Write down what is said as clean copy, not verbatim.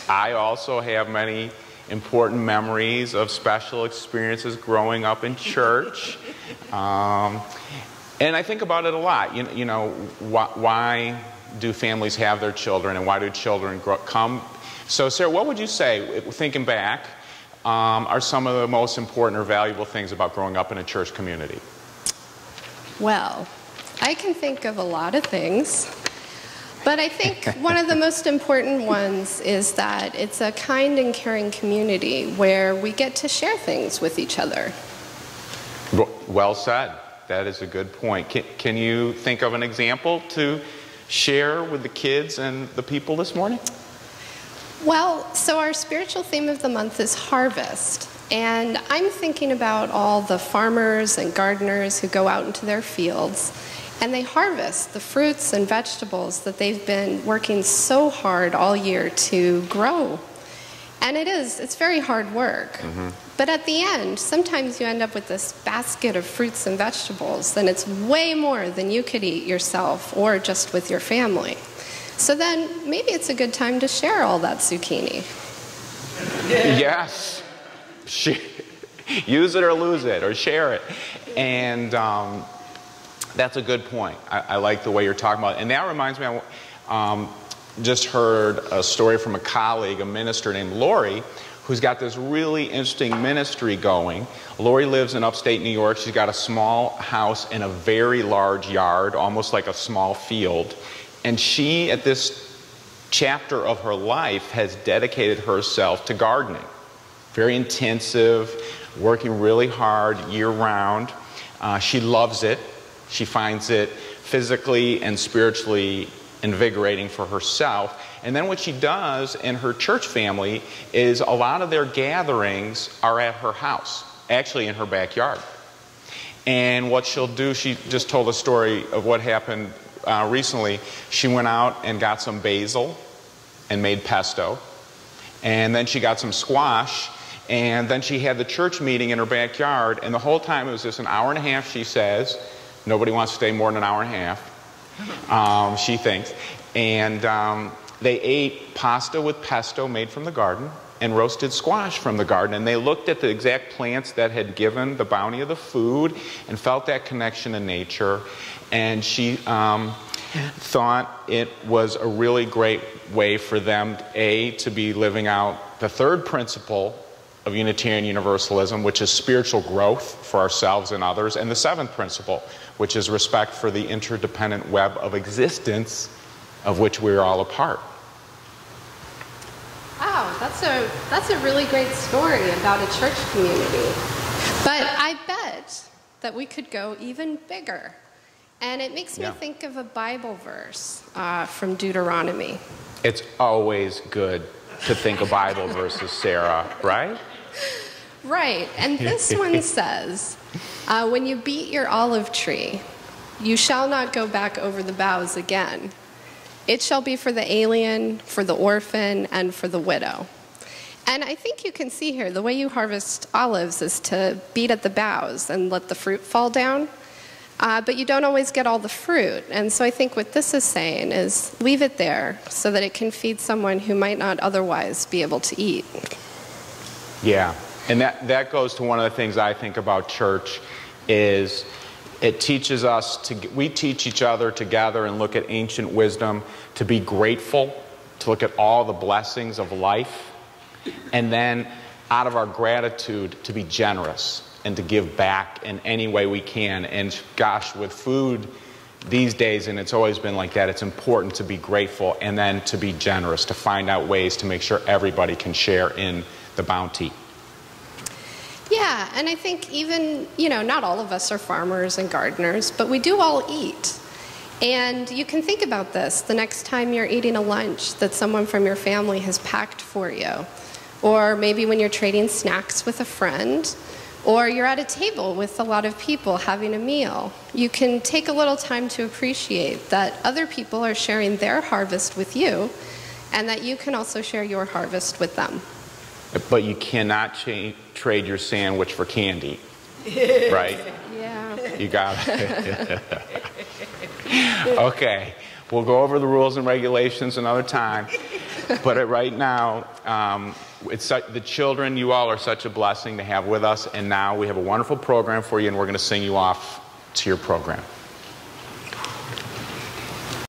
I also have many important memories of special experiences growing up in church. And I think about it a lot. You know, why do families have their children, and why do children come? So, Sarah, what would you say, thinking back, are some of the most important or valuable things about growing up in a church community? Well, I can think of a lot of things, but I think one of the most important ones is that it's a kind and caring community where we get to share things with each other. Well said. That is a good point. Can you think of an example to share with the kids and the people this morning? Well, so our spiritual theme of the month is harvest. And I'm thinking about all the farmers and gardeners who go out into their fields and they harvest the fruits and vegetables that they've been working so hard all year to grow. And it's very hard work. Mm-hmm. But at the end, sometimes you end up with this basket of fruits and vegetables, and it's way more than you could eat yourself or just with your family. So then maybe it's a good time to share all that zucchini. Yes. Use it or lose it, or share it. And that's a good point. I like the way you're talking about it. And that reminds me, I just heard a story from a colleague, a minister named Lori, who's got this really interesting ministry going. Lori lives in upstate New York. She's got a small house in a very large yard, almost like a small field. And she, at this chapter of her life, has dedicated herself to gardening. Very intensive, working really hard year-round. She loves it. She finds it physically and spiritually invigorating for herself. And then what she does in her church family is a lot of their gatherings are at her house, actually in her backyard. And what she'll do, she just told a story of what happened recently. She went out and got some basil and made pesto. And then she got some squash. And then she had the church meeting in her backyard. And the whole time it was just an hour and a half, she says. Nobody wants to stay more than an hour and a half, she thinks. And they ate pasta with pesto made from the garden and roasted squash from the garden. And they looked at the exact plants that had given the bounty of the food and felt that connection to nature. And she thought it was a really great way for them, to be living out the third principle of Unitarian Universalism, which is spiritual growth for ourselves and others, and the seventh principle, which is respect for the interdependent web of existence of which we're all a part. Wow, that's a really great story about a church community. But I bet that we could go even bigger. And it makes me think of a Bible verse from Deuteronomy. It's always good to think of Bible verses, Sarah, right? Right, and this one says, when you beat your olive tree, you shall not go back over the boughs again. It shall be for the alien, for the orphan, and for the widow. And I think you can see here, the way you harvest olives is to beat at the boughs and let the fruit fall down. But you don't always get all the fruit. And so I think what this is saying is leave it there so that it can feed someone who might not otherwise be able to eat. Yeah, and that goes to one of the things I think about church is it teaches us we teach each other together and look at ancient wisdom to be grateful, to look at all the blessings of life, and then out of our gratitude to be generous and to give back in any way we can. And gosh, with food these days, and it's always been like that, it's important to be grateful and then to be generous, to find out ways to make sure everybody can share in the bounty. Yeah, and I think even, not all of us are farmers and gardeners, but we do all eat. And you can think about this the next time you're eating a lunch that someone from your family has packed for you, or maybe when you're trading snacks with a friend, or you're at a table with a lot of people having a meal. You can take a little time to appreciate that other people are sharing their harvest with you, and that you can also share your harvest with them. But you cannot trade your sandwich for candy, right? Yeah. You got it. Okay, we'll go over the rules and regulations another time. But right now, the children, you all are such a blessing to have with us, and now we have a wonderful program for you, and we're going to sing you off to your program.